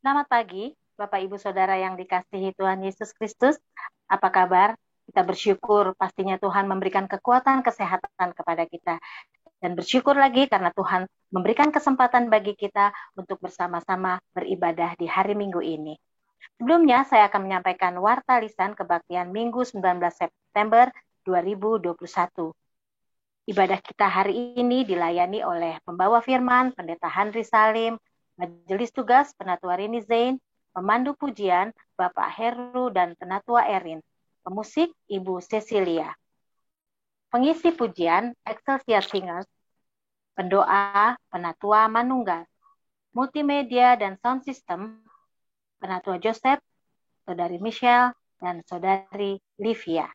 Selamat pagi, Bapak Ibu Saudara yang dikasihi Tuhan Yesus Kristus. Apa kabar? Kita bersyukur pastinya Tuhan memberikan kekuatan kesehatan kepada kita. Dan bersyukur lagi karena Tuhan memberikan kesempatan bagi kita untuk bersama-sama beribadah di hari Minggu ini. Sebelumnya saya akan menyampaikan warta lisan kebaktian Minggu 19 September 2021. Ibadah kita hari ini dilayani oleh pembawa firman, Pendeta Handri Salim, Majelis Tugas Penatua Rini Zain, pemandu pujian Bapak Heru dan Penatua Erin, pemusik Ibu Cecilia. Pengisi pujian Excelsior Singers, pendoa Penatua Manunggal, multimedia dan sound system Penatua Joseph, Saudari Michelle, dan Saudari Livia.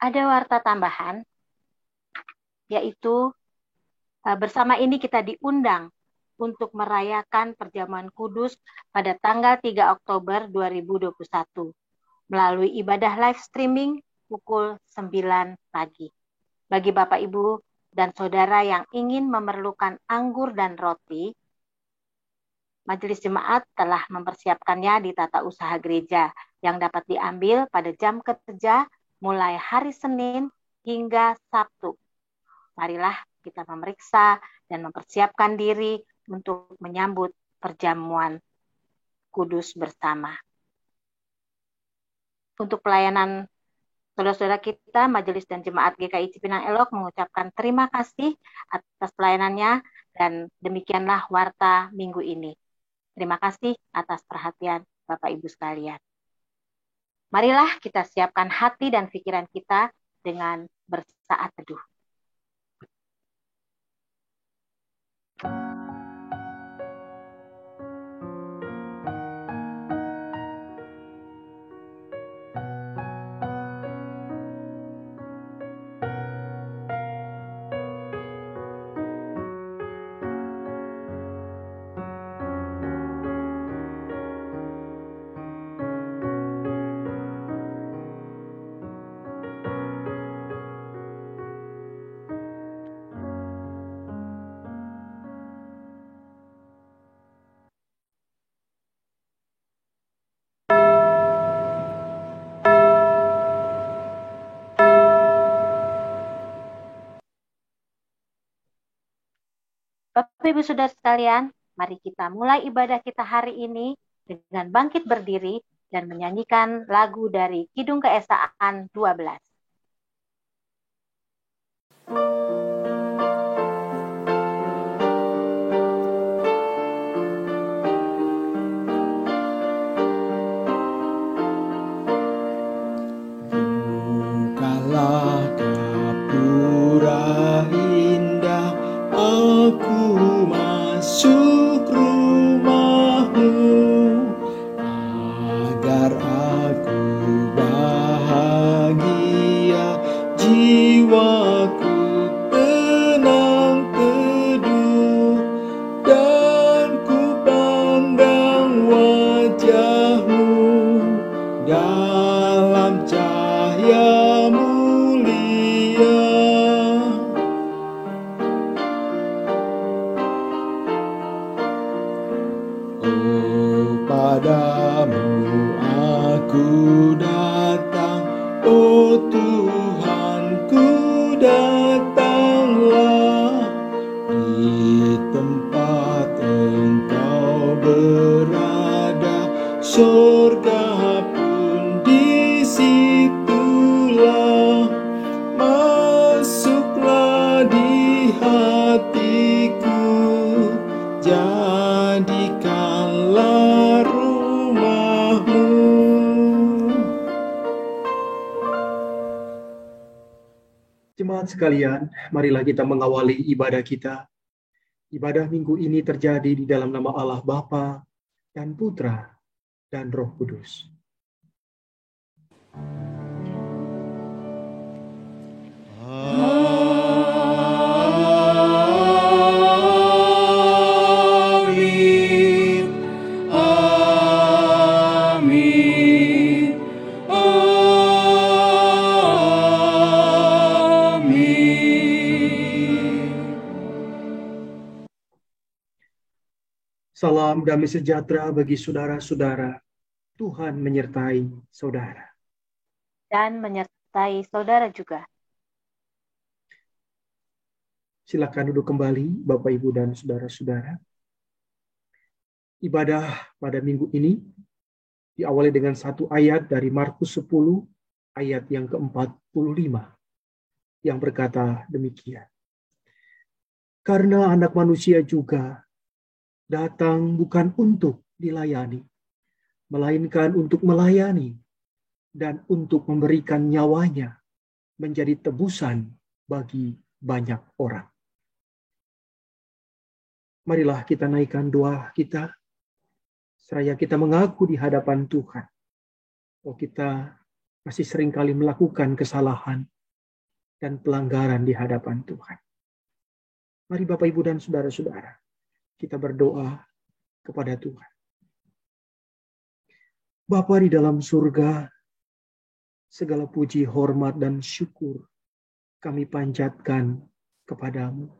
Ada warta tambahan, yaitu bersama ini kita diundang untuk merayakan perjamuan kudus pada tanggal 3 Oktober 2021 melalui ibadah live streaming pukul 9 pagi. Bagi Bapak, Ibu, dan Saudara yang ingin memerlukan anggur dan roti, Majelis Jemaat telah mempersiapkannya di tata usaha gereja yang dapat diambil pada jam kerja mulai hari Senin hingga Sabtu. Marilah kita memeriksa dan mempersiapkan diri untuk menyambut perjamuan kudus bersama. Untuk pelayanan saudara-saudara kita, Majelis dan Jemaat GKI Cipinang Elok mengucapkan terima kasih atas pelayanannya dan demikianlah warta minggu ini. Terima kasih atas perhatian Bapak Ibu sekalian. Marilah kita siapkan hati dan pikiran kita dengan bersaat teduh. Bapak Ibu Saudara sekalian, mari kita mulai ibadah kita hari ini dengan bangkit berdiri dan menyanyikan lagu dari Kidung Keesaan 12. Bukalah gapura indah, aku masuk rumahmu, agar aku bahagia, jiwaku tenang teduh, dan ku pandang wajahmu dalam cahaya mulia. Oh, padamu aku datang, oh Tuhanku, datanglah di tempat Engkau berada, surga pun disitulah. Masuklah di hatiku, jadikanlah rumahmu. Jemaat sekalian, marilah kita mengawali ibadah kita. Ibadah minggu ini terjadi di dalam nama Allah Bapa dan Putra dan Roh Kudus. Amin. Amin. Amin. Salam damai sejahtera bagi saudara-saudara. Tuhan menyertai saudara. Dan menyertai saudara juga. Silakan duduk kembali, Bapak, Ibu, dan saudara-saudara. Ibadah pada minggu ini diawali dengan satu ayat dari Markus 10, ayat yang ke-45, yang berkata demikian. Karena anak manusia juga datang bukan untuk dilayani, melainkan untuk melayani dan untuk memberikan nyawanya menjadi tebusan bagi banyak orang. Marilah kita naikkan doa kita, seraya kita mengaku di hadapan Tuhan. Oh, kita masih seringkali melakukan kesalahan dan pelanggaran di hadapan Tuhan. Mari Bapak, Ibu, dan saudara-saudara, kita berdoa kepada Tuhan. Bapa di dalam surga, segala puji, hormat, dan syukur kami panjatkan kepadamu.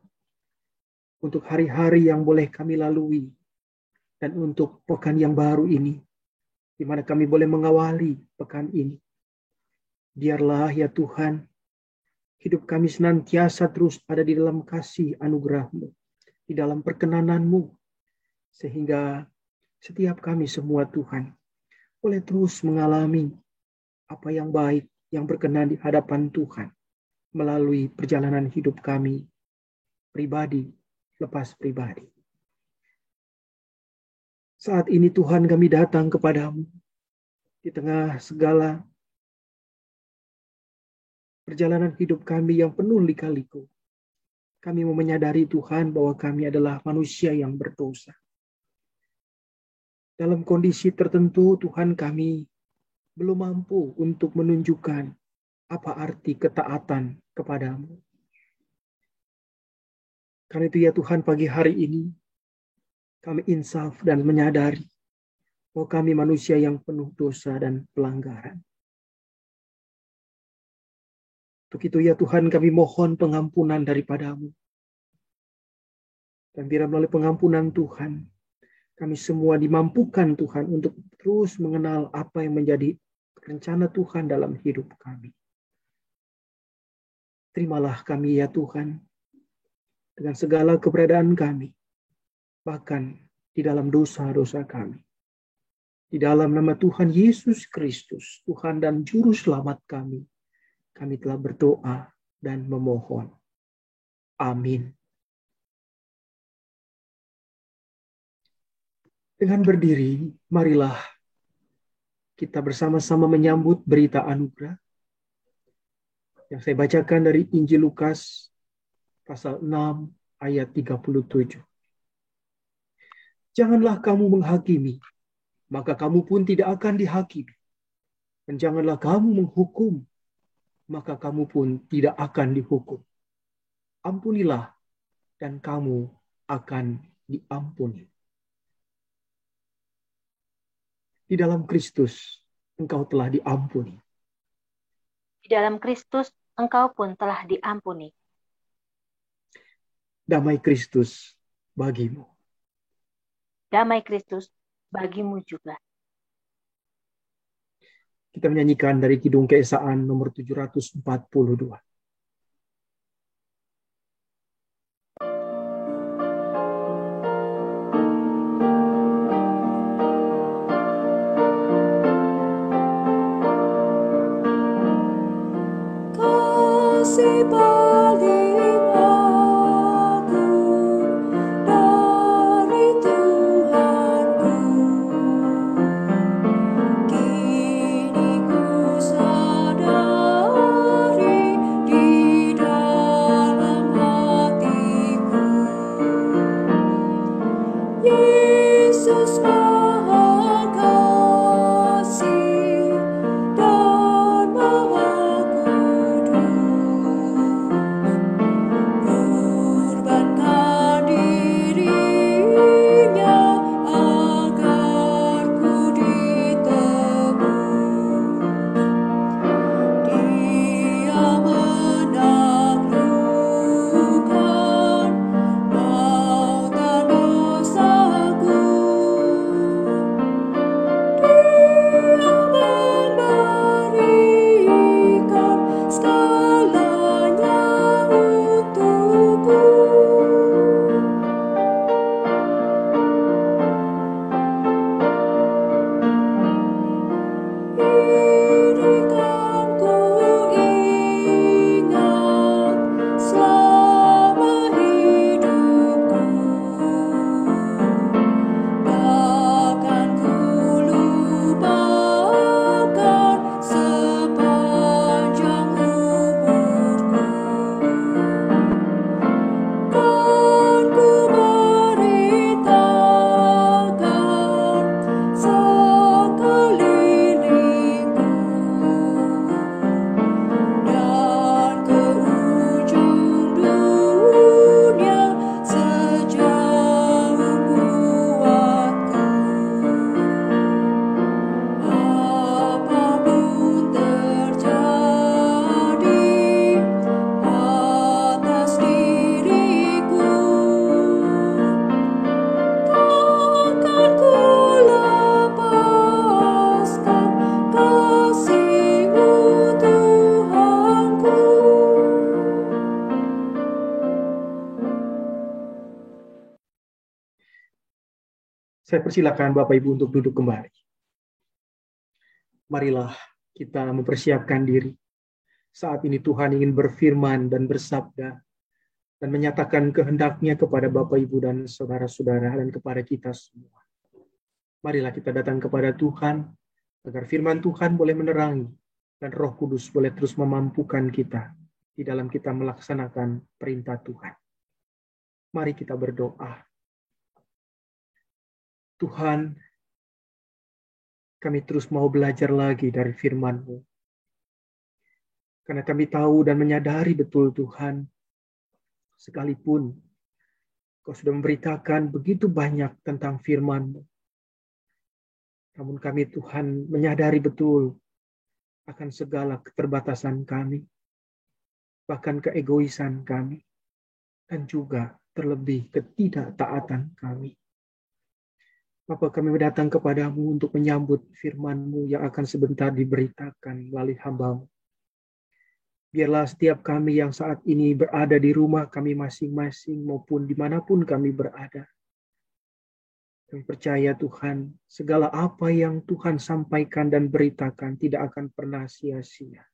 Untuk hari-hari yang boleh kami lalui, dan untuk pekan yang baru ini, di mana kami boleh mengawali pekan ini. Biarlah ya Tuhan, hidup kami senantiasa terus ada di dalam kasih anugerah-Mu, di dalam perkenanan-Mu, sehingga setiap kami semua Tuhan, boleh terus mengalami apa yang baik, yang berkenan di hadapan Tuhan, melalui perjalanan hidup kami, pribadi, lepas pribadi. Saat ini Tuhan kami datang kepadamu, di tengah segala perjalanan hidup kami yang penuh lika-liku. Kami mau menyadari Tuhan bahwa kami adalah manusia yang berdosa. Dalam kondisi tertentu Tuhan kami belum mampu untuk menunjukkan apa arti ketaatan kepadamu. Karena itu ya Tuhan, pagi hari ini kami insaf dan menyadari bahwa kami manusia yang penuh dosa dan pelanggaran. Untuk itu ya Tuhan, kami mohon pengampunan daripadamu. Dan biar melalui pengampunan Tuhan, kami semua dimampukan Tuhan untuk terus mengenal apa yang menjadi rencana Tuhan dalam hidup kami. Terimalah kami ya Tuhan, dengan segala keberadaan kami, bahkan di dalam dosa-dosa kami. Di dalam nama Tuhan Yesus Kristus, Tuhan dan Juru Selamat kami telah berdoa dan memohon. Amin. Dengan berdiri, marilah kita bersama-sama menyambut berita anugerah yang saya bacakan dari Injil Lukas pasal 6 ayat 37. Janganlah kamu menghakimi, maka kamu pun tidak akan dihakimi. Dan janganlah kamu menghukum, maka kamu pun tidak akan dihukum. Ampunilah, dan kamu akan diampuni. Di dalam Kristus, engkau telah diampuni. Di dalam Kristus, engkau pun telah diampuni. Damai Kristus bagimu. Damai Kristus bagimu juga. Kita menyanyikan dari Kidung Keesaan nomor 742. Kasih paling agung dari Tuhanku, kini ku sadari Persilakan Bapak Ibu untuk duduk kembali. Marilah kita mempersiapkan diri. Saat ini Tuhan ingin berfirman dan bersabda dan menyatakan kehendaknya kepada Bapak Ibu dan saudara-saudara dan kepada kita semua. Marilah kita datang kepada Tuhan agar firman Tuhan boleh menerangi dan Roh Kudus boleh terus memampukan kita di dalam kita melaksanakan perintah Tuhan. Mari kita berdoa. Tuhan, kami terus mau belajar lagi dari firman-Mu. Karena kami tahu dan menyadari betul Tuhan, sekalipun Kau sudah memberitakan begitu banyak tentang firman-Mu. Namun kami Tuhan menyadari betul akan segala keterbatasan kami, bahkan keegoisan kami, dan juga terlebih ketidaktaatan kami. Bapa, kami datang kepadamu untuk menyambut firman-Mu yang akan sebentar diberitakan melalui hamba-Mu. Biarlah setiap kami yang saat ini berada di rumah kami masing-masing maupun dimanapun kami berada. Kami percaya Tuhan, segala apa yang Tuhan sampaikan dan beritakan tidak akan pernah sia-sia.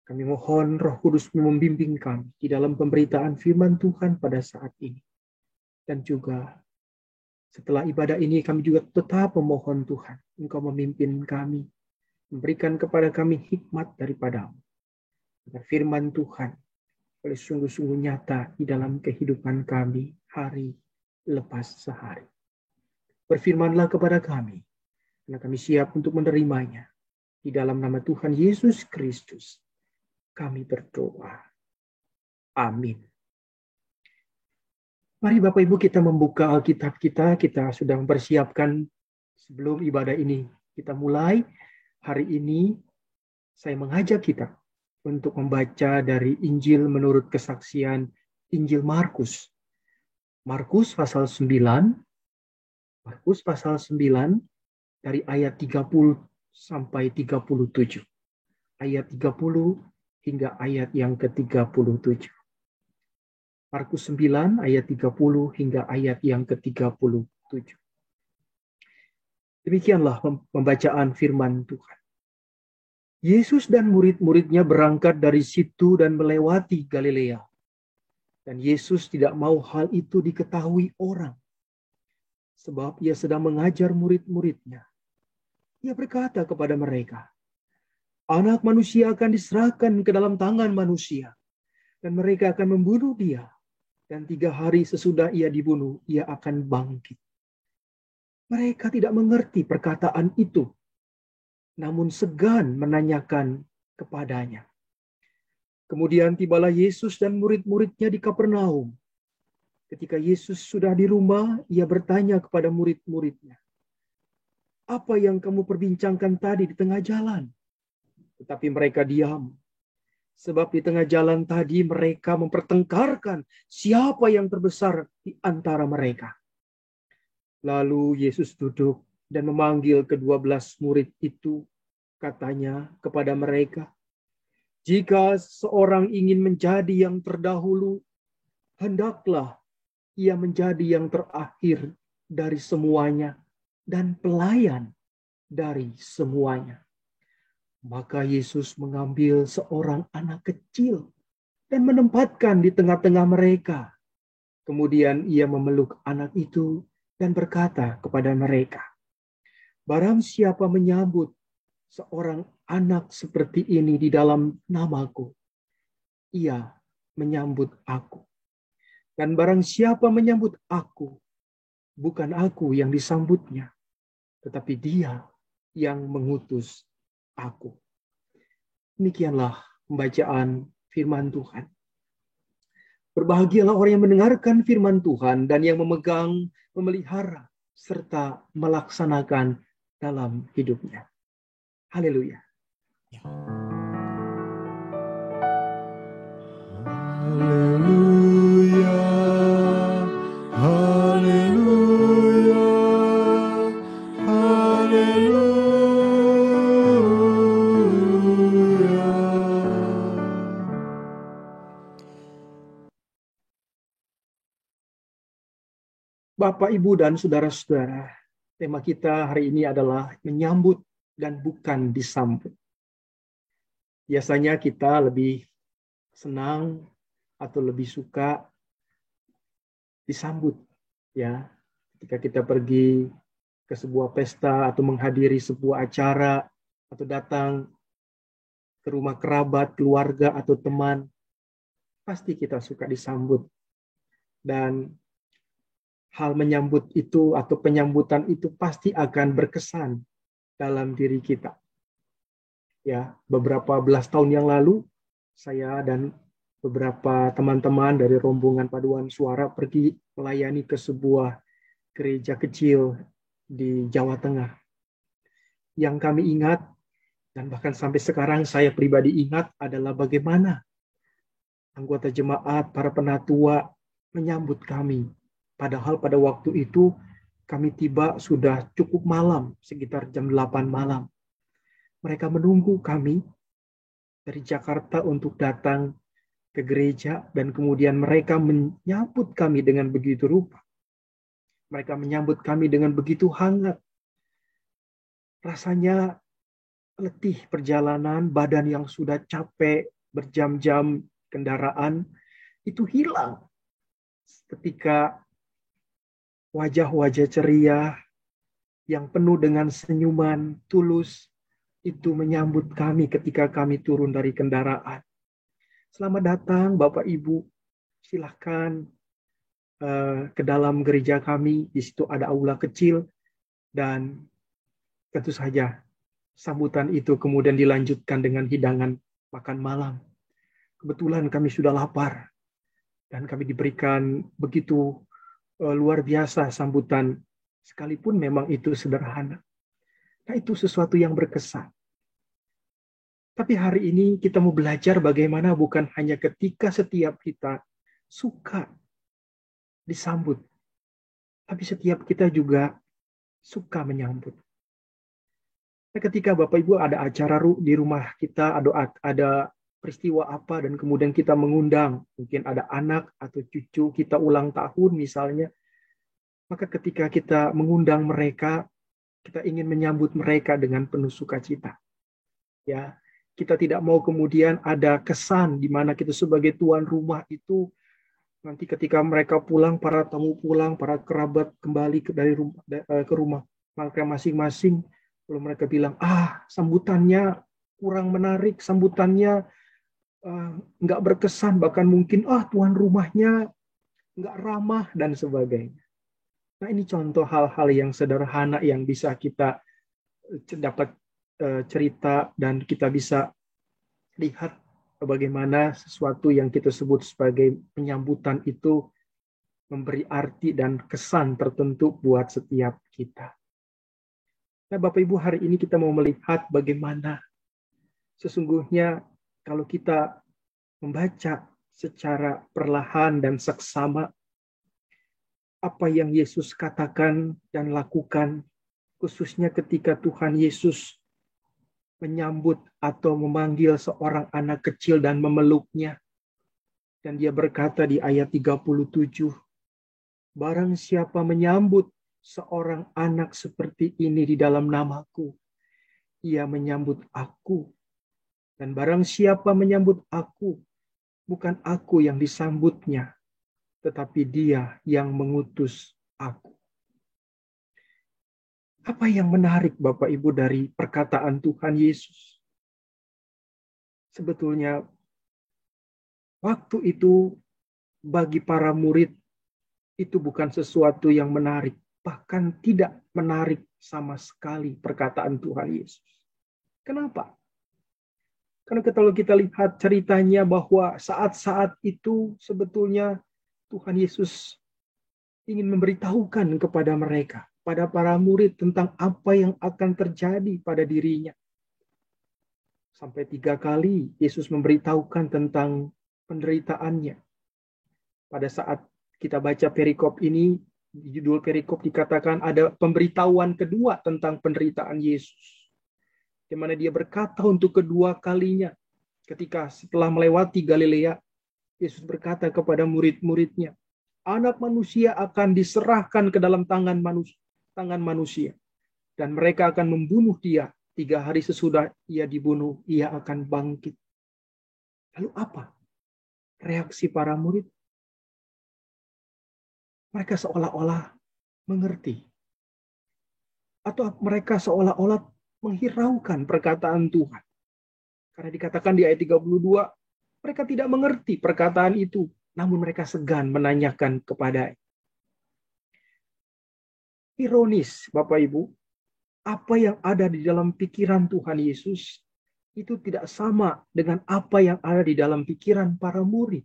Kami mohon Roh Kudus membimbing kami di dalam pemberitaan firman Tuhan pada saat ini. Dan juga setelah ibadah ini kami juga tetap memohon Tuhan, Engkau memimpin kami, memberikan kepada kami hikmat daripada-Mu. Agar firman Tuhan boleh sungguh-sungguh nyata di dalam kehidupan kami hari lepas sehari. Berfirmanlah kepada kami, karena kami siap untuk menerimanya. Di dalam nama Tuhan Yesus Kristus, kami berdoa. Amin. Mari Bapak Ibu kita membuka Alkitab kita. Kita sudah mempersiapkan sebelum ibadah ini kita mulai. Hari ini saya mengajak kita untuk membaca dari Injil menurut kesaksian Injil Markus. Markus pasal 9. Markus pasal 9 dari ayat 30 sampai 37. Ayat 30 hingga ayat yang ke-37. Markus 9 ayat 30 hingga ayat yang ke-37. Demikianlah pembacaan firman Tuhan. Yesus dan murid-muridnya berangkat dari situ dan melewati Galilea. Dan Yesus tidak mau hal itu diketahui orang. Sebab ia sedang mengajar murid-muridnya. Ia berkata kepada mereka, Anak manusia akan diserahkan ke dalam tangan manusia. Dan mereka akan membunuh dia. Dan 3 hari sesudah ia dibunuh, ia akan bangkit. Mereka tidak mengerti perkataan itu, namun segan menanyakan kepadanya. Kemudian tibalah Yesus dan murid-muridnya di Kapernaum. Ketika Yesus sudah di rumah, ia bertanya kepada murid-muridnya, "Apa yang kamu perbincangkan tadi di tengah jalan?" Tetapi mereka diam. Sebab di tengah jalan tadi mereka mempertengkarkan siapa yang terbesar di antara mereka. Lalu Yesus duduk dan memanggil ke-12 murid itu. Katanya kepada mereka, "Jika seorang ingin menjadi yang terdahulu, hendaklah ia menjadi yang terakhir dari semuanya dan pelayan dari semuanya." Maka Yesus mengambil seorang anak kecil dan menempatkan di tengah-tengah mereka. Kemudian ia memeluk anak itu dan berkata kepada mereka, "Barang siapa menyambut seorang anak seperti ini di dalam namaku, ia menyambut aku. Dan barang siapa menyambut aku, bukan aku yang disambutnya, tetapi dia yang mengutus aku." Demikianlah pembacaan firman Tuhan. Berbahagialah orang yang mendengarkan firman Tuhan dan yang memegang, memelihara, serta melaksanakan dalam hidupnya. Haleluya. Haleluya, haleluya, haleluya. Bapak, Ibu, dan saudara-saudara, tema kita hari ini adalah menyambut dan bukan disambut. Biasanya kita lebih senang atau lebih suka disambut, ya. Ketika kita pergi ke sebuah pesta atau menghadiri sebuah acara atau datang ke rumah kerabat, keluarga, atau teman, pasti kita suka disambut. Dan hal menyambut itu atau penyambutan itu pasti akan berkesan dalam diri kita. Ya, beberapa belas tahun yang lalu, saya dan beberapa teman-teman dari rombongan paduan suara pergi melayani ke sebuah gereja kecil di Jawa Tengah. Yang kami ingat, dan bahkan sampai sekarang saya pribadi ingat, adalah bagaimana anggota jemaat, para penatua menyambut kami. Padahal pada waktu itu kami tiba sudah cukup malam, sekitar jam 8 malam. Mereka menunggu kami dari Jakarta untuk datang ke gereja, dan kemudian mereka menyambut kami dengan begitu rupa. Mereka menyambut kami dengan begitu hangat. Rasanya letih perjalanan, badan yang sudah capek, berjam-jam kendaraan, itu hilang ketika wajah-wajah ceria yang penuh dengan senyuman tulus itu menyambut kami ketika kami turun dari kendaraan. Selamat datang Bapak Ibu, silahkan ke dalam gereja kami. Di situ ada aula kecil, dan tentu saja sambutan itu kemudian dilanjutkan dengan hidangan makan malam. Kebetulan kami sudah lapar dan kami diberikan begitu luar biasa sambutan, sekalipun memang itu sederhana. Nah, itu sesuatu yang berkesan. Tapi hari ini kita mau belajar bagaimana bukan hanya ketika setiap kita suka disambut, tapi setiap kita juga suka menyambut. Nah, ketika Bapak Ibu ada acara di rumah kita, ada peristiwa apa, dan kemudian kita mengundang, mungkin ada anak atau cucu kita ulang tahun misalnya, maka ketika kita mengundang mereka, kita ingin menyambut mereka dengan penuh sukacita. Ya, kita tidak mau kemudian ada kesan di mana kita sebagai tuan rumah itu nanti ketika mereka pulang, para tamu pulang, para kerabat kembali ke rumah mereka masing-masing, lalu mereka bilang, sambutannya kurang menarik, sambutannya nggak berkesan, bahkan mungkin tuan rumahnya nggak ramah dan sebagainya. Nah, ini contoh hal-hal yang sederhana yang bisa kita dapat cerita, dan kita bisa lihat bagaimana sesuatu yang kita sebut sebagai penyambutan itu memberi arti dan kesan tertentu buat setiap kita. Nah, Bapak Ibu, hari ini kita mau melihat bagaimana sesungguhnya kalau kita membaca secara perlahan dan seksama apa yang Yesus katakan dan lakukan, khususnya ketika Tuhan Yesus menyambut atau memanggil seorang anak kecil dan memeluknya. Dan dia berkata di ayat 37, "Barang siapa menyambut seorang anak seperti ini di dalam namaku, ia menyambut aku. Dan barang siapa menyambut aku, bukan aku yang disambutnya, tetapi dia yang mengutus aku." Apa yang menarik Bapak Ibu dari perkataan Tuhan Yesus? Sebetulnya waktu itu bagi para murid itu bukan sesuatu yang menarik, bahkan tidak menarik sama sekali perkataan Tuhan Yesus. Kenapa? Karena kalau kita lihat ceritanya bahwa saat-saat itu sebetulnya Tuhan Yesus ingin memberitahukan kepada mereka, pada para murid, tentang apa yang akan terjadi pada dirinya. Sampai 3 kali Yesus memberitahukan tentang penderitaannya. Pada saat kita baca perikop ini, di judul perikop dikatakan ada pemberitahuan kedua tentang penderitaan Yesus, di mana dia berkata untuk kedua kalinya, ketika setelah melewati Galilea, Yesus berkata kepada murid-muridnya, Anak manusia akan diserahkan ke dalam tangan manusia. Dan mereka akan membunuh dia. 3 hari sesudah ia dibunuh, ia akan bangkit. Lalu apa reaksi para murid? Mereka seolah-olah mengerti. Atau mereka seolah-olah menghiraukan perkataan Tuhan. Karena dikatakan di ayat 32, mereka tidak mengerti perkataan itu. Namun mereka segan menanyakan kepada. Ironis, Bapak Ibu, apa yang ada di dalam pikiran Tuhan Yesus itu tidak sama dengan apa yang ada di dalam pikiran para murid.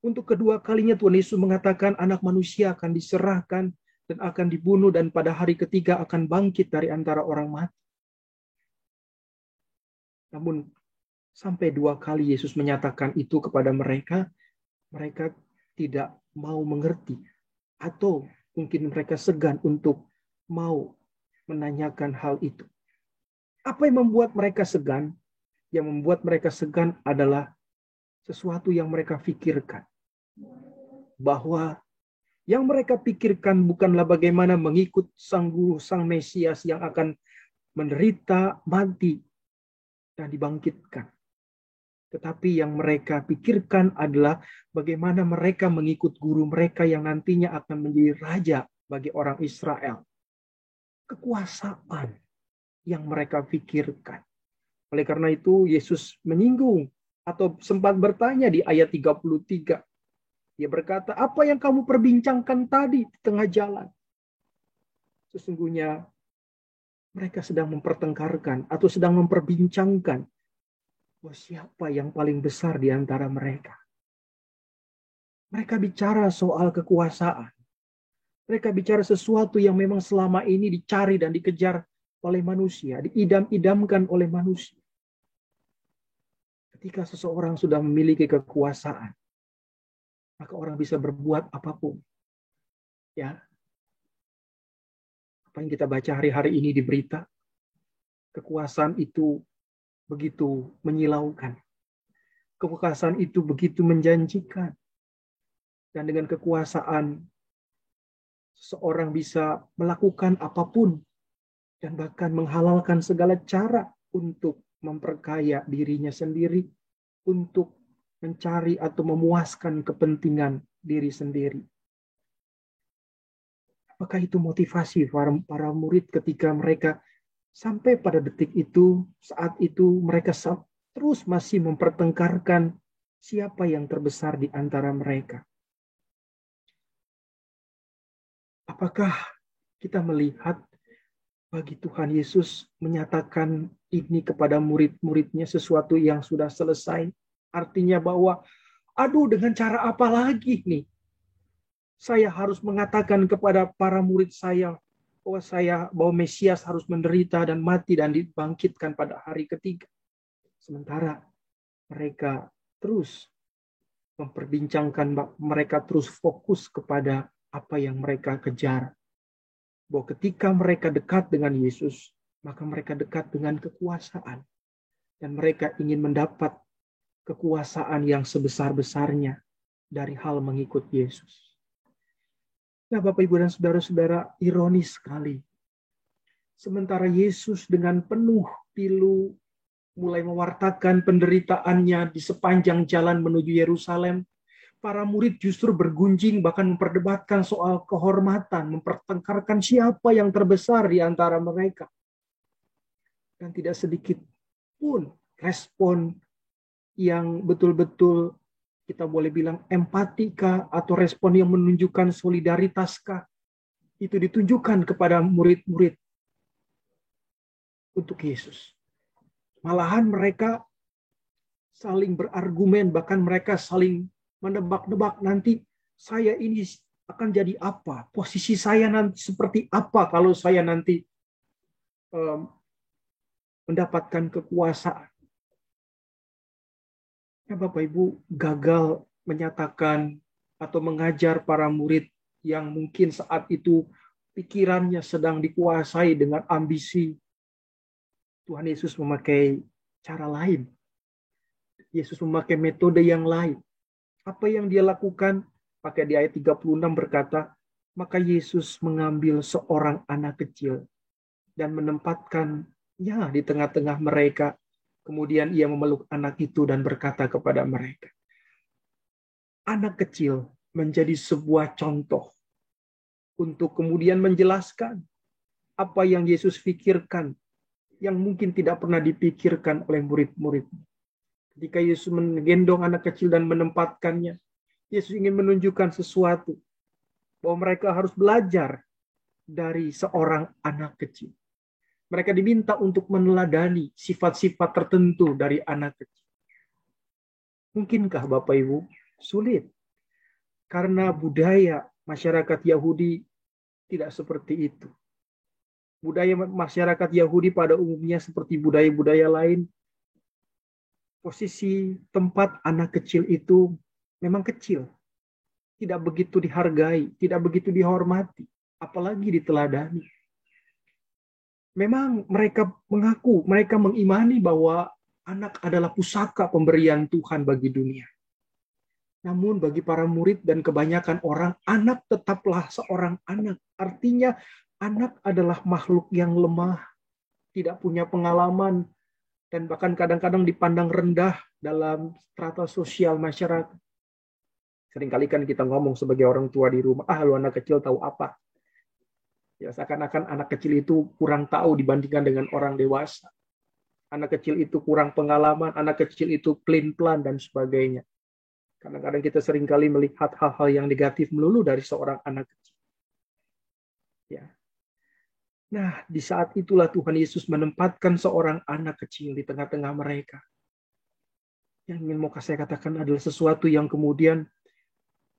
Untuk kedua kalinya Tuhan Yesus mengatakan anak manusia akan diserahkan dan akan dibunuh dan pada hari ketiga akan bangkit dari antara orang mati. Namun sampai 2 kali Yesus menyatakan itu kepada mereka, mereka tidak mau mengerti. Atau mungkin mereka segan untuk mau menanyakan hal itu. Apa yang membuat mereka segan? Yang membuat mereka segan adalah sesuatu yang mereka pikirkan. Bahwa yang mereka pikirkan bukanlah bagaimana mengikut sang guru, sang Mesias yang akan menderita, mati, dan dibangkitkan. Tetapi yang mereka pikirkan adalah bagaimana mereka mengikut guru mereka yang nantinya akan menjadi raja bagi orang Israel. Kekuasaan yang mereka pikirkan. Oleh karena itu Yesus menyinggung atau sempat bertanya di ayat 33. Dia berkata, apa yang kamu perbincangkan tadi di tengah jalan? Sesungguhnya mereka sedang mempertengkarkan atau sedang memperbincangkan siapa yang paling besar di antara mereka. Mereka bicara soal kekuasaan. Mereka bicara sesuatu yang memang selama ini dicari dan dikejar oleh manusia, diidam-idamkan oleh manusia. Ketika seseorang sudah memiliki kekuasaan, maka orang bisa berbuat apapun. Ya. Apa yang kita baca hari-hari ini di berita, kekuasaan itu begitu menyilaukan. Kekuasaan itu begitu menjanjikan. Dan dengan kekuasaan, seseorang bisa melakukan apapun dan bahkan menghalalkan segala cara untuk memperkaya dirinya sendiri, untuk mencari atau memuaskan kepentingan diri sendiri. Apakah itu motivasi para murid ketika mereka sampai pada detik itu, saat itu mereka terus masih mempertengkarkan siapa yang terbesar di antara mereka? Apakah kita melihat bagi Tuhan Yesus menyatakan ini kepada murid-muridnya sesuatu yang sudah selesai? Artinya bahwa, aduh dengan cara apa lagi nih? Saya harus mengatakan kepada para murid saya bahwa Mesias harus menderita dan mati dan dibangkitkan pada hari ketiga. Sementara mereka terus memperbincangkan, mereka terus fokus kepada apa yang mereka kejar. Bahwa ketika mereka dekat dengan Yesus, maka mereka dekat dengan kekuasaan. Dan mereka ingin mendapat kekuasaan yang sebesar-besarnya dari hal mengikut Yesus. Nah, Bapak, Ibu, dan saudara-saudara, ironis sekali. Sementara Yesus dengan penuh pilu mulai mewartakan penderitaannya di sepanjang jalan menuju Yerusalem, para murid justru bergunjing, bahkan memperdebatkan soal kehormatan, mempertengkarkan siapa yang terbesar di antara mereka. Dan tidak sedikit pun respon yang betul-betul kita boleh bilang empatika atau respon yang menunjukkan solidaritas itu ditunjukkan kepada murid-murid untuk Yesus. Malahan mereka saling berargumen, bahkan mereka saling menebak-nebak nanti saya ini akan jadi apa, posisi saya nanti seperti apa kalau saya nanti mendapatkan kekuasaan. Ya, Bapak Ibu gagal menyatakan atau mengajar para murid yang mungkin saat itu pikirannya sedang dikuasai dengan ambisi. Tuhan Yesus memakai cara lain. Yesus memakai metode yang lain. Apa yang dia lakukan? Pakai di ayat 36 berkata, maka Yesus mengambil seorang anak kecil dan menempatkannya di tengah-tengah mereka. Kemudian ia memeluk anak itu dan berkata kepada mereka, anak kecil menjadi sebuah contoh untuk kemudian menjelaskan apa yang Yesus pikirkan, yang mungkin tidak pernah dipikirkan oleh murid-murid. Ketika Yesus menggendong anak kecil dan menempatkannya, Yesus ingin menunjukkan sesuatu, bahwa mereka harus belajar dari seorang anak kecil. Mereka diminta untuk meneladani sifat-sifat tertentu dari anak kecil. Mungkinkah Bapak Ibu? Sulit. Karena budaya masyarakat Yahudi tidak seperti itu. Budaya masyarakat Yahudi pada umumnya seperti budaya-budaya lain. Posisi tempat anak kecil itu memang kecil. Tidak begitu dihargai, tidak begitu dihormati, apalagi diteladani. Memang mereka mengaku, mereka mengimani bahwa anak adalah pusaka pemberian Tuhan bagi dunia. Namun bagi para murid dan kebanyakan orang, anak tetaplah seorang anak. Artinya anak adalah makhluk yang lemah, tidak punya pengalaman, dan bahkan kadang-kadang dipandang rendah dalam strata sosial masyarakat. Seringkali kan kita ngomong sebagai orang tua di rumah, lu anak kecil tahu apa? Ya, seakan-akan anak kecil itu kurang tahu dibandingkan dengan orang dewasa. Anak kecil itu kurang pengalaman, anak kecil itu pelin-pelan dan sebagainya. Kadang-kadang kita seringkali melihat hal-hal yang negatif melulu dari seorang anak kecil. Ya. Nah, di saat itulah Tuhan Yesus menempatkan seorang anak kecil di tengah-tengah mereka. Yang ingin mau saya katakan adalah sesuatu yang kemudian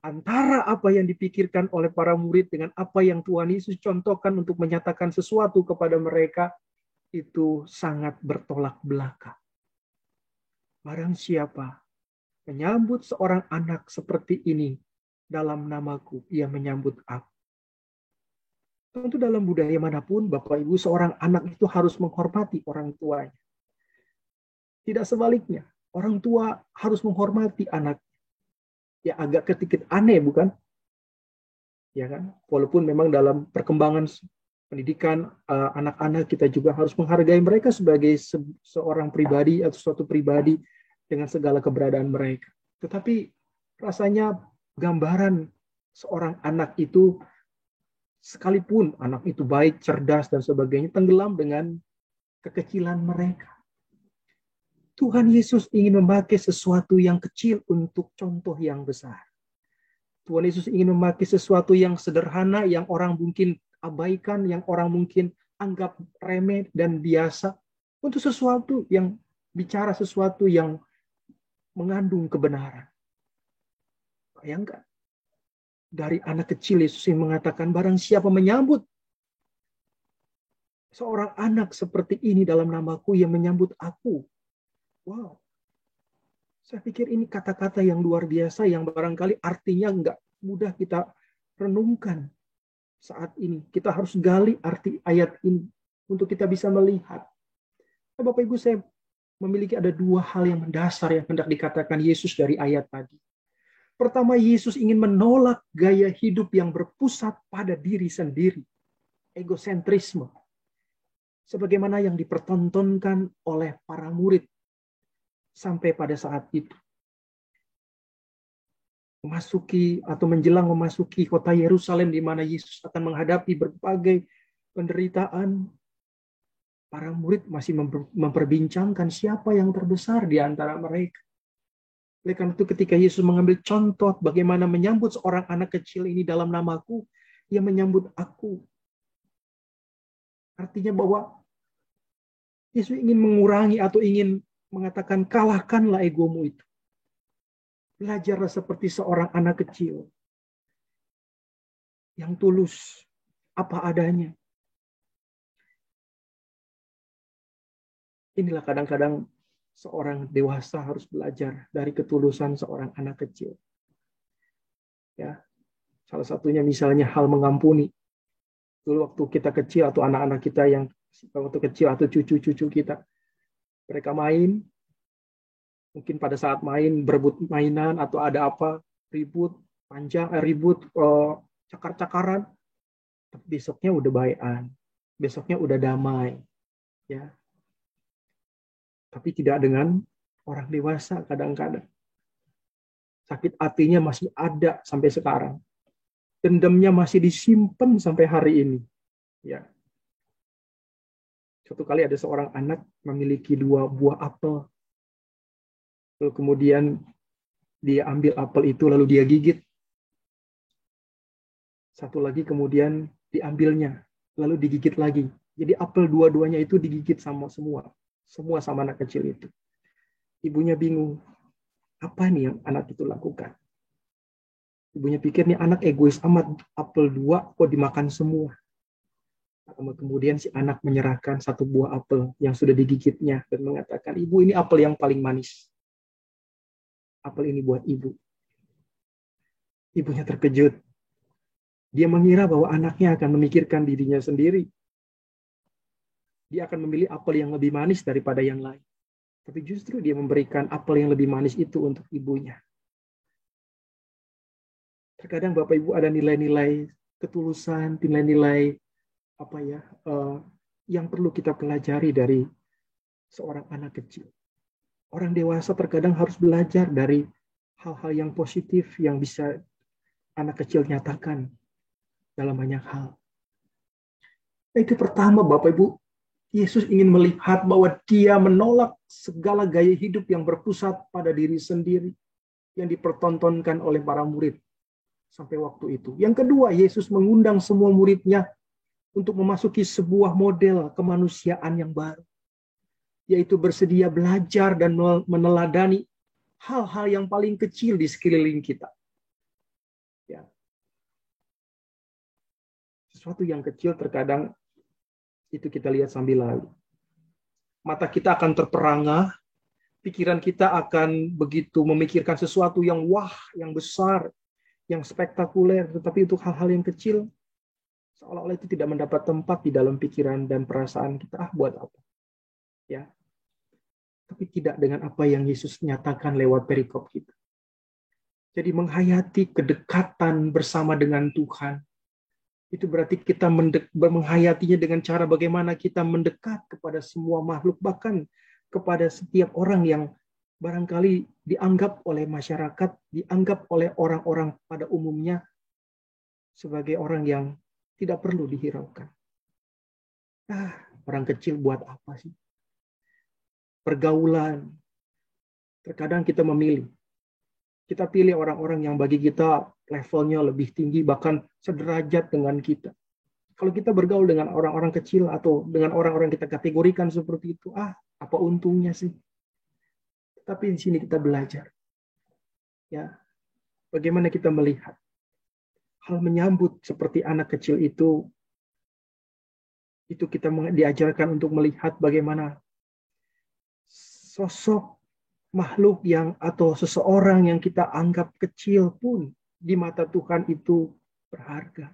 antara apa yang dipikirkan oleh para murid dengan apa yang Tuhan Yesus contohkan untuk menyatakan sesuatu kepada mereka, itu sangat bertolak belakang. Barang siapa menyambut seorang anak seperti ini dalam namaku, ia menyambut aku. Tentu dalam budaya manapun, Bapak Ibu, seorang anak itu harus menghormati orang tuanya. Tidak sebaliknya, orang tua harus menghormati anak. Ya agak sedikit aneh, bukan? Ya kan? Walaupun memang dalam perkembangan pendidikan anak-anak kita juga harus menghargai mereka sebagai seorang pribadi atau suatu pribadi dengan segala keberadaan mereka. Tetapi rasanya gambaran seorang anak itu, sekalipun anak itu baik, cerdas dan sebagainya, tenggelam dengan kekecilan mereka. Tuhan Yesus ingin memakai sesuatu yang kecil untuk contoh yang besar. Tuhan Yesus ingin memakai sesuatu yang sederhana, yang orang mungkin abaikan, yang orang mungkin anggap remeh dan biasa, untuk sesuatu yang bicara sesuatu yang mengandung kebenaran. Bayangkan, dari anak kecil Yesus yang mengatakan, barang siapa menyambut seorang anak seperti ini dalam namaku, yang menyambut aku. Wow, saya pikir ini kata-kata yang luar biasa yang barangkali artinya nggak mudah kita renungkan saat ini. Kita harus gali arti ayat ini untuk kita bisa melihat. Nah, Bapak Ibu, saya memiliki ada dua hal yang mendasar yang hendak dikatakan Yesus dari ayat tadi. Pertama, Yesus ingin menolak gaya hidup yang berpusat pada diri sendiri. Egosentrisme. Sebagaimana yang dipertontonkan oleh para murid sampai pada saat itu. Memasuki atau menjelang memasuki kota Yerusalem di mana Yesus akan menghadapi berbagai penderitaan, para murid masih memperbincangkan siapa yang terbesar di antara mereka. Oleh karena itu ketika Yesus mengambil contoh bagaimana menyambut seorang anak kecil ini dalam namaku, ia menyambut aku. Artinya bahwa Yesus ingin mengurangi atau ingin mengatakan kalahkanlah egomu itu. Belajarlah seperti seorang anak kecil yang tulus apa adanya. Inilah kadang-kadang seorang dewasa harus belajar dari ketulusan seorang anak kecil. Ya, salah satunya misalnya hal mengampuni. Dulu waktu kita kecil atau anak-anak kita yang waktu kecil atau cucu-cucu kita, mereka main, mungkin pada saat main berebut mainan atau ada apa, ribut, panjang, ribut, cakar-cakaran, tapi besoknya udah baikan, besoknya udah damai, ya. Tapi tidak dengan orang dewasa kadang-kadang. Sakit hatinya masih ada sampai sekarang. Dendamnya masih disimpan sampai hari ini. Ya. Suatu kali ada seorang anak memiliki 2 buah apel. Lalu kemudian dia ambil apel itu lalu dia gigit. Satu lagi kemudian diambilnya, lalu digigit lagi. Jadi apel dua-duanya itu digigit sama semua. Semua sama anak kecil itu. Ibunya bingung. Apa nih yang anak itu lakukan? Ibunya pikir nih anak egois amat. Apel 2 kok dimakan semua. Kemudian si anak menyerahkan 1 buah apel yang sudah digigitnya. Dan mengatakan, ibu ini apel yang paling manis. Apel ini buat ibu. Ibunya terkejut. Dia mengira bahwa anaknya akan memikirkan dirinya sendiri. Dia akan memilih apel yang lebih manis daripada yang lain. Tapi justru dia memberikan apel yang lebih manis itu untuk ibunya. Terkadang Bapak Ibu ada nilai-nilai ketulusan, nilai-nilai yang perlu kita pelajari dari seorang anak kecil. Orang dewasa terkadang harus belajar dari hal-hal yang positif yang bisa anak kecil nyatakan dalam banyak hal. Itu pertama Bapak Ibu, Yesus ingin melihat bahwa dia menolak segala gaya hidup yang berpusat pada diri sendiri yang dipertontonkan oleh para murid sampai waktu itu. Yang kedua, Yesus mengundang semua muridnya untuk memasuki sebuah model kemanusiaan yang baru, yaitu bersedia belajar dan meneladani hal-hal yang paling kecil di sekeliling kita. Ya. Sesuatu yang kecil terkadang itu kita lihat sambil lalu. Mata kita akan terperangah, pikiran kita akan begitu memikirkan sesuatu yang wah, yang besar, yang spektakuler, tetapi untuk hal-hal yang kecil, seolah-olah itu tidak mendapat tempat di dalam pikiran dan perasaan kita. Buat apa? Ya. Tapi tidak dengan apa yang Yesus nyatakan lewat perikop kita. Jadi menghayati kedekatan bersama dengan Tuhan, itu berarti kita menghayatinya dengan cara bagaimana kita mendekat kepada semua makhluk, bahkan kepada setiap orang yang barangkali dianggap oleh masyarakat, dianggap oleh orang-orang pada umumnya sebagai orang yang tidak perlu dihiraukan. Orang kecil buat apa sih? Pergaulan. Terkadang kita memilih. Kita pilih orang-orang yang bagi kita levelnya lebih tinggi, bahkan sederajat dengan kita. Kalau kita bergaul dengan orang-orang kecil atau dengan orang-orang kita kategorikan seperti itu, apa untungnya sih? Tapi di sini kita belajar. Ya, bagaimana kita melihat hal menyambut seperti anak kecil itu kita diajarkan untuk melihat bagaimana sosok makhluk yang atau seseorang yang kita anggap kecil pun di mata Tuhan itu berharga.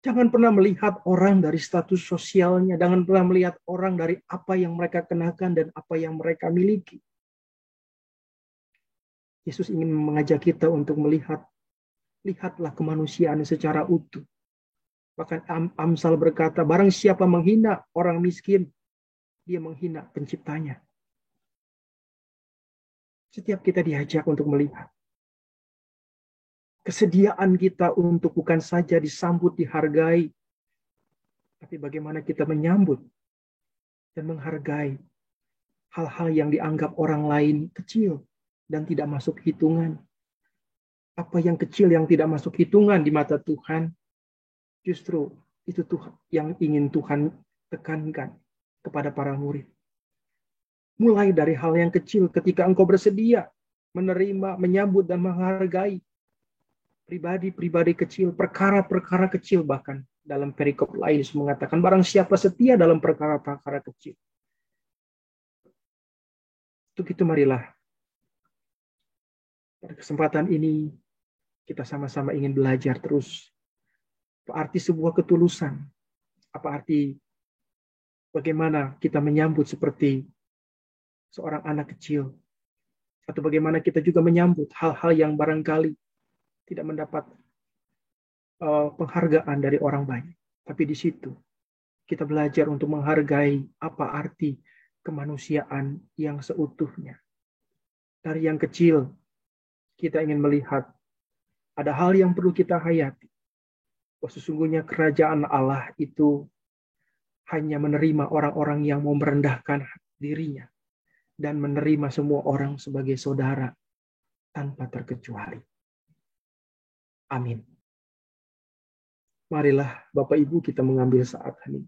Jangan pernah melihat orang dari status sosialnya, jangan pernah melihat orang dari apa yang mereka kenakan dan apa yang mereka miliki. Yesus ingin mengajak kita untuk lihatlah kemanusiaan secara utuh. Bahkan Amsal berkata, barang siapa menghina orang miskin, dia menghina penciptanya. Setiap kita diajak untuk melihat kesediaan kita untuk bukan saja disambut, dihargai, tapi bagaimana kita menyambut dan menghargai hal-hal yang dianggap orang lain kecil dan tidak masuk hitungan. Apa yang kecil yang tidak masuk hitungan di mata Tuhan, justru itu Tuhan yang ingin Tuhan tekankan kepada para murid. Mulai dari hal yang kecil ketika engkau bersedia menerima, menyambut, dan menghargai pribadi-pribadi kecil, perkara-perkara kecil, bahkan dalam perikop lain mengatakan barang siapa setia dalam perkara-perkara kecil. Untuk itu marilah pada kesempatan ini kita sama-sama ingin belajar terus apa arti sebuah ketulusan, apa arti bagaimana kita menyambut seperti seorang anak kecil, atau bagaimana kita juga menyambut hal-hal yang barangkali tidak mendapat penghargaan dari orang banyak. Tapi di situ kita belajar untuk menghargai apa arti kemanusiaan yang seutuhnya. Dari yang kecil, kita ingin melihat ada hal yang perlu kita hayati. Bahwa sesungguhnya kerajaan Allah itu hanya menerima orang-orang yang mau merendahkan dirinya dan menerima semua orang sebagai saudara tanpa terkecuali. Amin. Marilah Bapak Ibu kita mengambil saat hening.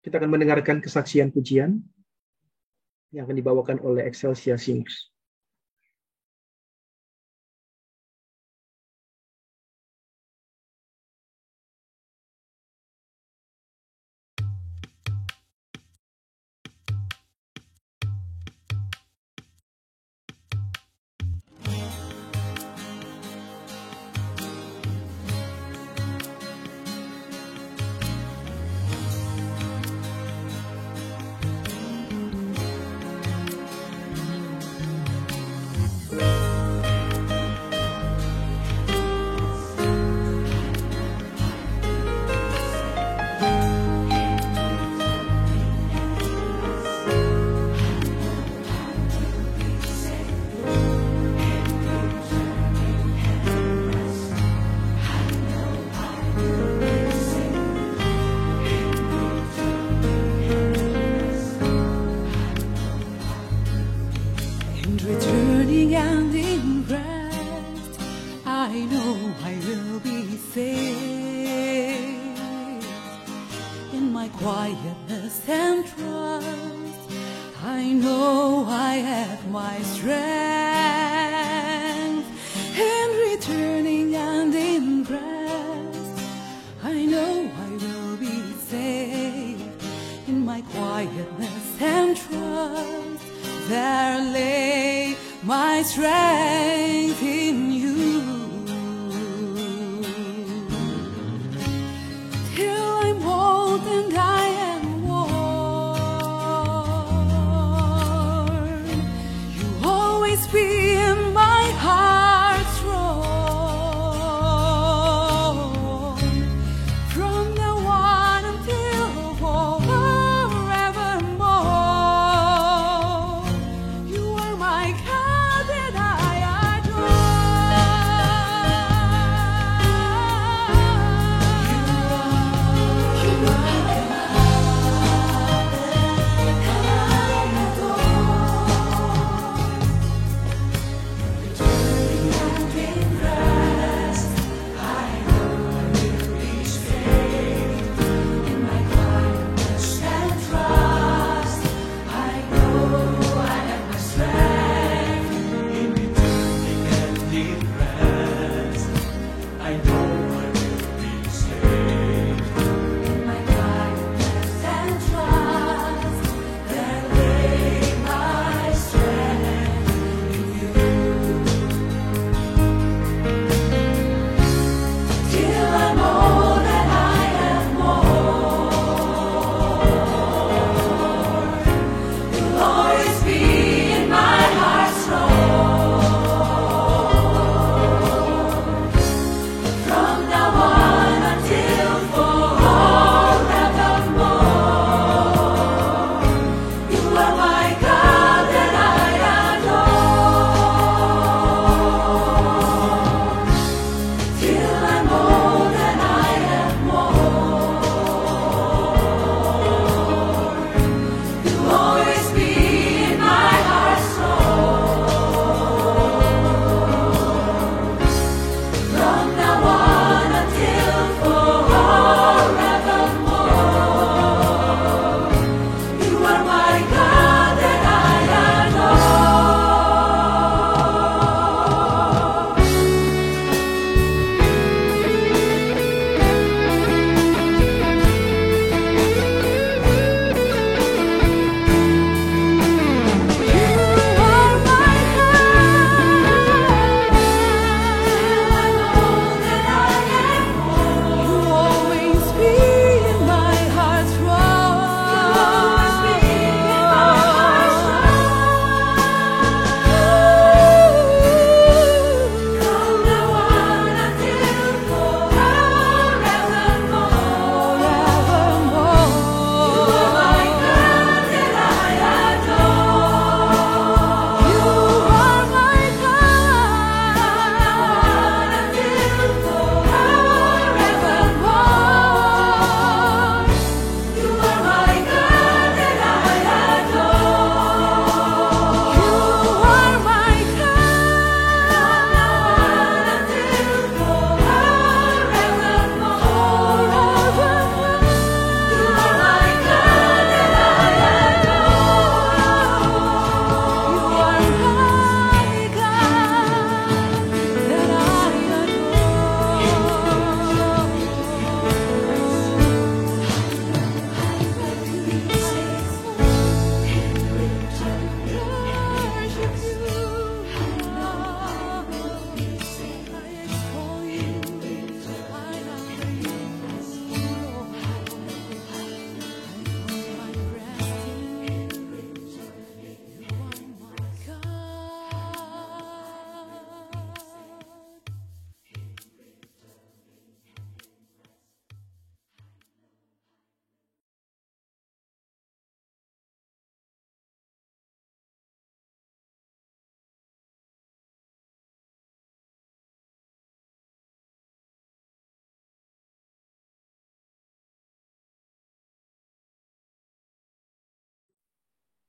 Kita akan mendengarkan kesaksian pujian yang akan dibawakan oleh Excelsia Singers.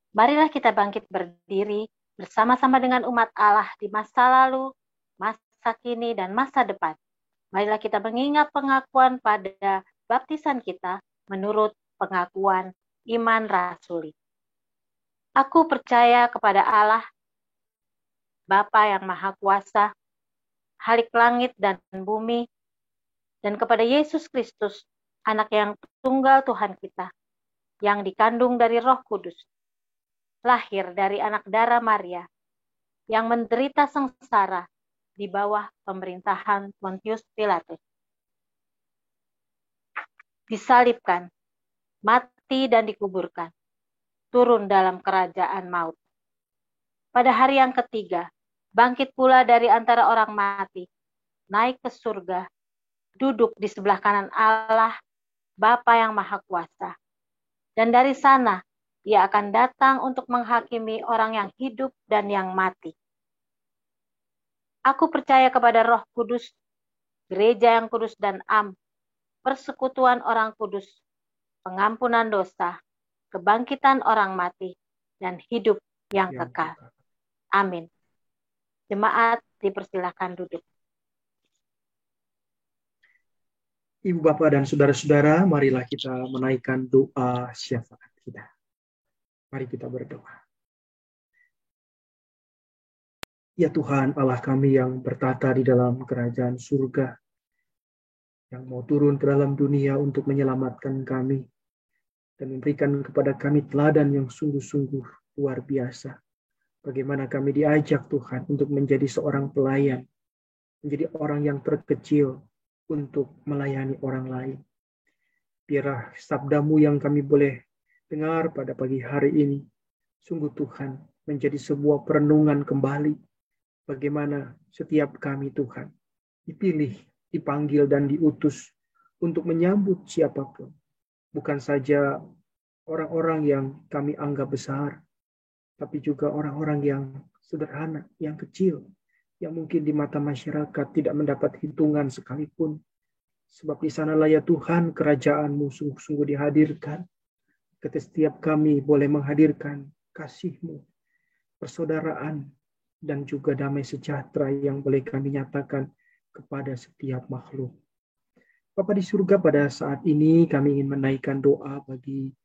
Marilah kita bangkit berdiri bersama-sama dengan umat Allah di masa lalu, masa kini, dan masa depan. Marilah kita mengingat pengakuan pada baptisan kita menurut pengakuan iman rasuli. Aku percaya kepada Allah, Bapa yang Maha Kuasa, Khalik langit dan bumi, dan kepada Yesus Kristus, Anak yang tunggal Tuhan kita, yang dikandung dari Roh Kudus, lahir dari anak darah Maria, yang menderita sengsara di bawah pemerintahan Pontius Pilatus, disalibkan, mati dan dikuburkan, turun dalam kerajaan maut. Pada hari yang ketiga, bangkit pula dari antara orang mati, naik ke surga, duduk di sebelah kanan Allah, Bapa yang Maha Kuasa. Dan dari sana, Ia akan datang untuk menghakimi orang yang hidup dan yang mati. Aku percaya kepada Roh Kudus, gereja yang kudus dan am, persekutuan orang kudus, pengampunan dosa, kebangkitan orang mati, dan hidup yang kekal. Amin. Jemaat dipersilakan duduk. Ibu Bapak dan saudara-saudara, marilah kita menaikkan doa syafaat kita. Mari kita berdoa. Ya Tuhan Allah kami yang bertata di dalam kerajaan surga, yang mau turun ke dalam dunia untuk menyelamatkan kami, dan memberikan kepada kami teladan yang sungguh-sungguh luar biasa. Bagaimana kami diajak Tuhan untuk menjadi seorang pelayan, menjadi orang yang terkecil untuk melayani orang lain. Biarlah sabdamu yang kami boleh dengar pada pagi hari ini, sungguh Tuhan menjadi sebuah perenungan kembali. Bagaimana setiap kami Tuhan dipilih, dipanggil dan diutus untuk menyambut siapapun. Bukan saja orang-orang yang kami anggap besar, tapi juga orang-orang yang sederhana, yang kecil, yang mungkin di mata masyarakat tidak mendapat hitungan sekalipun. Sebab di sanalah ya Tuhan kerajaan-Mu sungguh-sungguh dihadirkan. Ketika setiap kami boleh menghadirkan kasih-Mu, persaudaraan, dan juga damai sejahtera yang boleh kami nyatakan kepada setiap makhluk. Bapa di surga, pada saat ini kami ingin menaikkan doa bagi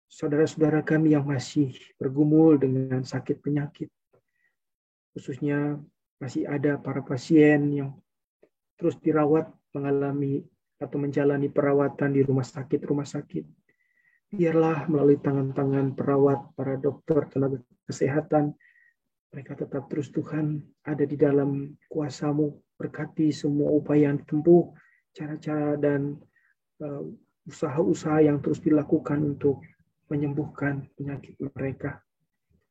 saudara-saudara kami yang masih bergumul dengan sakit penyakit. Khususnya masih ada para pasien yang terus dirawat, mengalami atau menjalani perawatan di rumah sakit. Biarlah melalui tangan-tangan perawat, para dokter, tenaga kesehatan, mereka tetap terus Tuhan ada di dalam kuasa-Mu. Berkati semua upaya yang ditempuh, cara-cara dan usaha-usaha yang terus dilakukan untuk menyembuhkan penyakit mereka.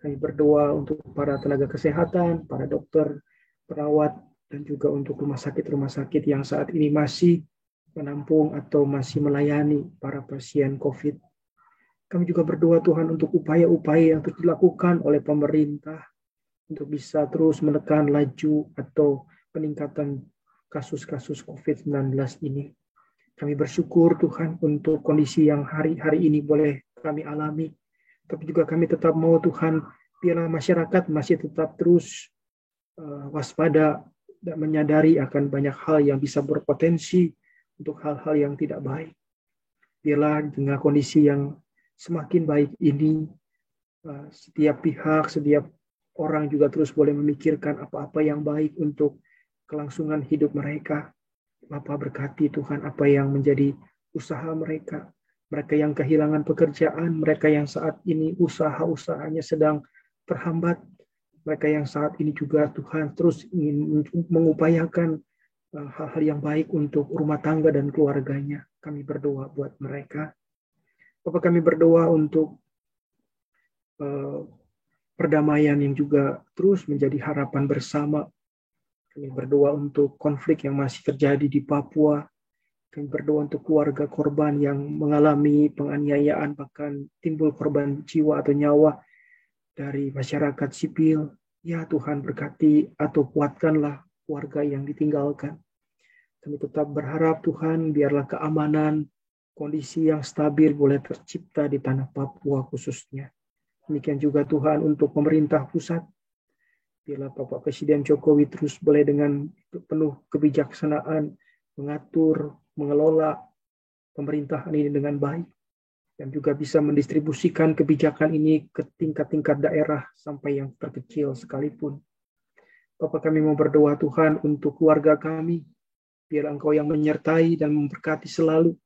Kami berdoa untuk para tenaga kesehatan, para dokter, perawat, dan juga untuk rumah sakit yang saat ini masih menampung atau masih melayani para pasien COVID. Kami juga berdoa Tuhan untuk upaya-upaya yang terus dilakukan oleh pemerintah untuk bisa terus menekan laju atau peningkatan kasus-kasus COVID-19 ini. Kami bersyukur Tuhan untuk kondisi yang hari-hari ini boleh kami alami. Tapi juga kami tetap mau Tuhan, biarlah masyarakat masih tetap terus waspada dan menyadari akan banyak hal yang bisa berpotensi untuk hal-hal yang tidak baik. Biarlah dengan kondisi yang semakin baik ini, setiap pihak, setiap orang juga terus boleh memikirkan apa-apa yang baik untuk kelangsungan hidup mereka. Bapa berkati Tuhan apa yang menjadi usaha mereka. Mereka yang kehilangan pekerjaan, mereka yang saat ini usaha-usahanya sedang terhambat. Mereka yang saat ini juga Tuhan terus ingin mengupayakan hal-hal yang baik untuk rumah tangga dan keluarganya. Kami berdoa buat mereka. Bapak, kami berdoa untuk perdamaian yang juga terus menjadi harapan bersama. Kami berdoa untuk konflik yang masih terjadi di Papua. Kami berdoa untuk keluarga korban yang mengalami penganiayaan, bahkan timbul korban jiwa atau nyawa dari masyarakat sipil. Ya Tuhan, berkati atau kuatkanlah keluarga yang ditinggalkan. Kami tetap berharap Tuhan, biarlah keamanan kondisi yang stabil boleh tercipta di tanah Papua khususnya. Demikian juga Tuhan untuk pemerintah pusat. Bila Bapak Presiden Jokowi terus boleh dengan penuh kebijaksanaan mengatur, mengelola pemerintahan ini dengan baik, dan juga bisa mendistribusikan kebijakan ini ke tingkat-tingkat daerah sampai yang terkecil sekalipun. Bapak, kami mau berdoa Tuhan untuk keluarga kami, biar Engkau yang menyertai dan memberkati selalu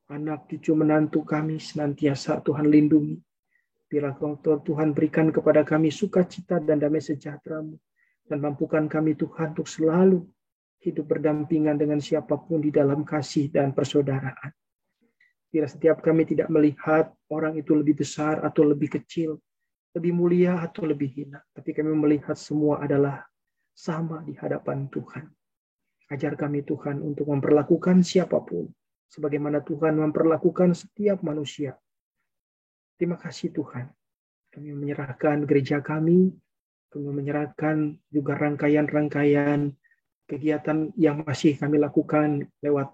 anak cucu menantu kami, senantiasa Tuhan lindungi. Biar Tuhan berikan kepada kami sukacita dan damai sejahtera-Mu, dan mampukan kami Tuhan untuk selalu hidup berdampingan dengan siapapun di dalam kasih dan persaudaraan. Biar setiap kami tidak melihat orang itu lebih besar atau lebih kecil, lebih mulia atau lebih hina, tapi kami melihat semua adalah sama di hadapan Tuhan. Ajar kami Tuhan untuk memperlakukan siapapun sebagaimana Tuhan memperlakukan setiap manusia. Terima kasih Tuhan. Kami menyerahkan gereja kami menyerahkan juga rangkaian-rangkaian kegiatan yang masih kami lakukan lewat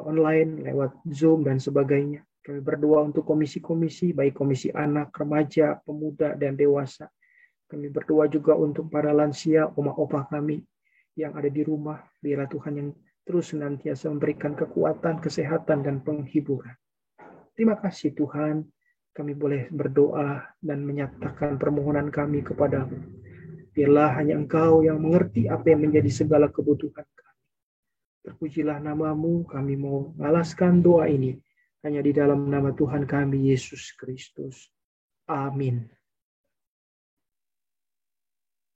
online, lewat Zoom dan sebagainya. Kami berdoa untuk komisi-komisi, baik komisi anak, remaja, pemuda, dan dewasa. Kami berdoa juga untuk para lansia, oma-opa kami yang ada di rumah. Biarlah Tuhan yang terus senantiasa memberikan kekuatan, kesehatan, dan penghiburan. Terima kasih Tuhan, kami boleh berdoa dan menyatakan permohonan kami kepadamu. Biarlah hanya Engkau yang mengerti apa yang menjadi segala kebutuhan kami. Terpujilah namamu, kami mau mengalaskan doa ini hanya di dalam nama Tuhan kami, Yesus Kristus. Amin.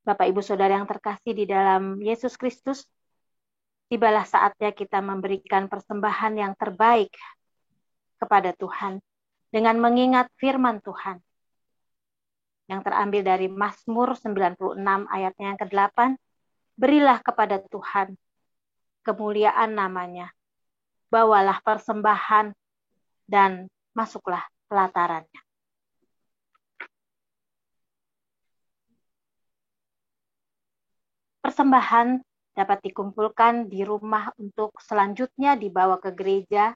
Bapak, Ibu, Saudara yang terkasih di dalam Yesus Kristus, tibalah saatnya kita memberikan persembahan yang terbaik kepada Tuhan dengan mengingat firman Tuhan yang terambil dari Mazmur 96 ayatnya yang ke-8. Berilah kepada Tuhan kemuliaan namanya, bawalah persembahan dan masuklah pelatarannya. Persembahan dapat dikumpulkan di rumah untuk selanjutnya dibawa ke gereja,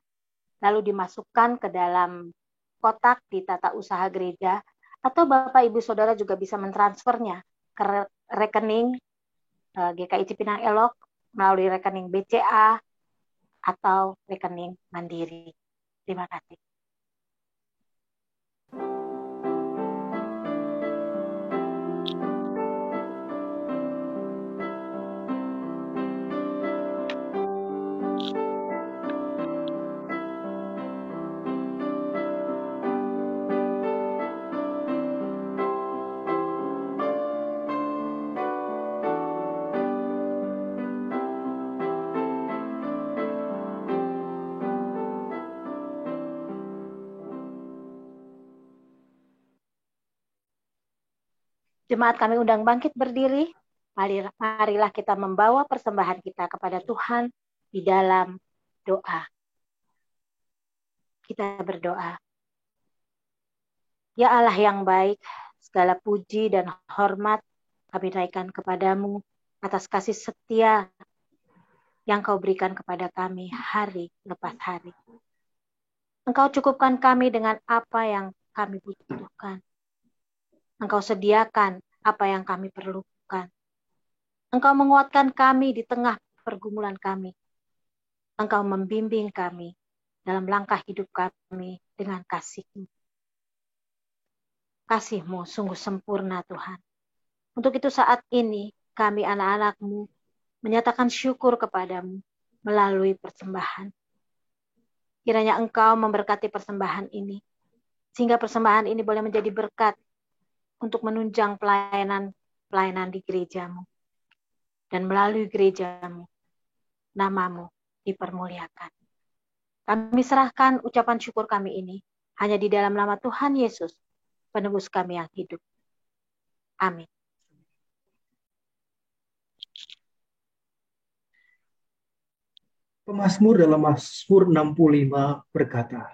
lalu dimasukkan ke dalam kotak di tata usaha gereja, atau Bapak Ibu Saudara juga bisa mentransfernya ke rekening GKI Cipinang Elok melalui rekening BCA atau rekening Mandiri. Terima kasih. Jemaat kami undang bangkit berdiri. Marilah kita membawa persembahan kita kepada Tuhan di dalam doa. Kita berdoa. Ya Allah yang baik, segala puji dan hormat kami naikkan kepadamu atas kasih setia yang Kau berikan kepada kami hari lepas hari. Engkau cukupkan kami dengan apa yang kami butuhkan. Engkau sediakan apa yang kami perlukan. Engkau menguatkan kami di tengah pergumulan kami. Engkau membimbing kami dalam langkah hidup kami dengan kasih-Mu. Kasih-Mu sungguh sempurna Tuhan. Untuk itu saat ini kami anak-anak-Mu menyatakan syukur kepadamu melalui persembahan. Kiranya Engkau memberkati persembahan ini, sehingga persembahan ini boleh menjadi berkat untuk menunjang pelayanan di gereja-Mu. Dan melalui gereja-Mu, nama-Mu dipermuliakan. Kami serahkan ucapan syukur kami ini hanya di dalam nama Tuhan Yesus, penebus kami yang hidup. Amin. Pemazmur dalam Mazmur 65 berkata,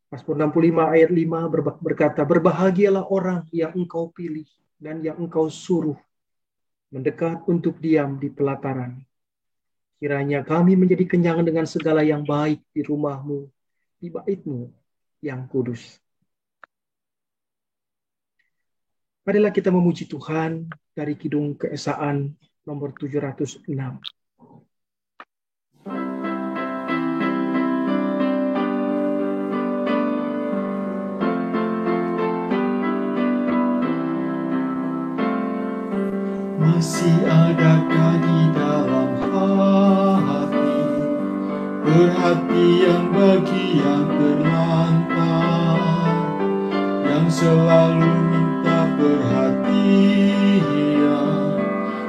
Mazmur 65 ayat 5 berkata, berbahagialah orang yang Engkau pilih dan yang Engkau suruh mendekat untuk diam di pelataran. Kiranya kami menjadi kenyang dengan segala yang baik di rumah-Mu, di bait-Mu yang kudus. Marilah kita memuji Tuhan dari Kidung Keesaan nomor 706. Masih adakah di dalam hati perhatian bagi yang terlantar, yang selalu minta perhatian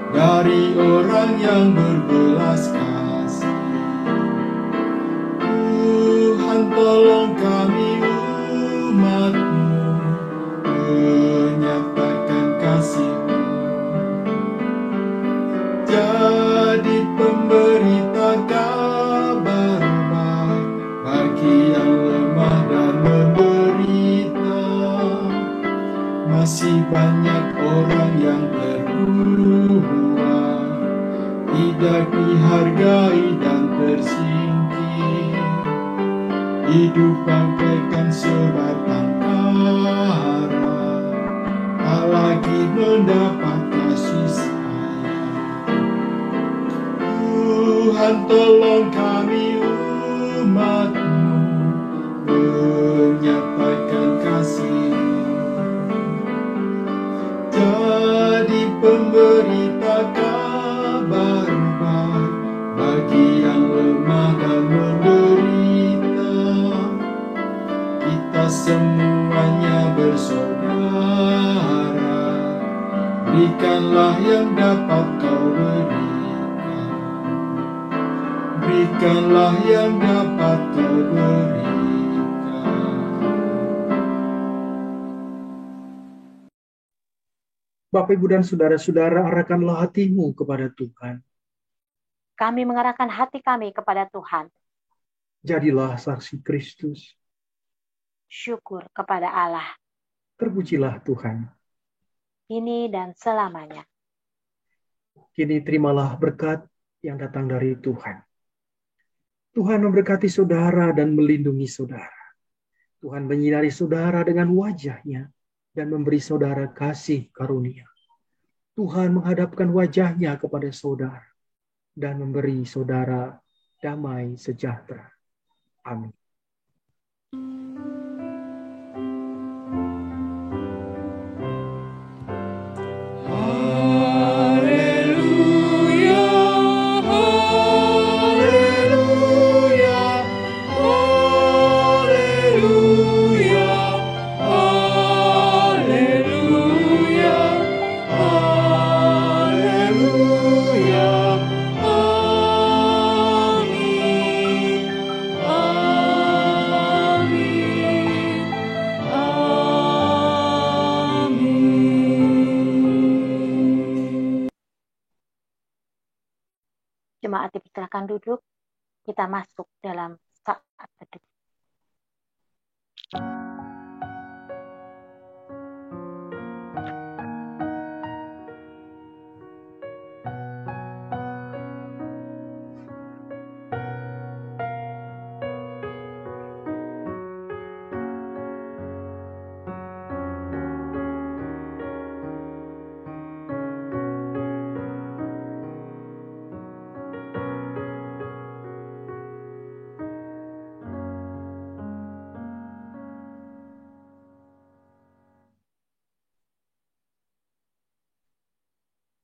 dari orang yang berbelas kasih? Tuhan, tolong kami umat-Mu menyatakan kasih-Mu, jadi pemberita kabar baik bagi yang lemah dan menderita. Masih banyak orang yang terbuang, tidak dihargai dan tersingkir, hidup bagaikan sebatang kara, tak lagi mendapat kasih sayang. Tuhan, tolong kami umat-Mu menyatakan kasih-Mu, jadi pemberita kabar baik bagi yang lemah dan menderita. Kita semuanya bersaudara, berikanlah yang dapat Kau berikan, berikanlah yang dapat Kau berikan. Bapak, Ibu, dan saudara-saudara, arahkanlah hatimu kepada Tuhan. Kami mengarahkan hati kami kepada Tuhan. Jadilah saksi Kristus. Syukur kepada Allah, Terpujilah Tuhan. kini dan selamanya. Kini terimalah berkat yang datang dari Tuhan. Tuhan memberkati saudara dan melindungi saudara. Tuhan menyinari saudara dengan wajah-Nya dan memberi saudara kasih karunia. Tuhan menghadapkan wajah-Nya kepada saudara dan memberi saudara damai sejahtera. Amin. Jemaat dipersilakan duduk, kita masuk dalam saat teduh.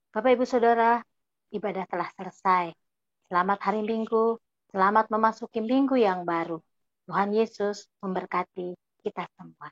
Bapak, Ibu, Saudara, ibadah telah selesai. Selamat hari Minggu, selamat memasuki minggu yang baru. Tuhan Yesus memberkati kita semua.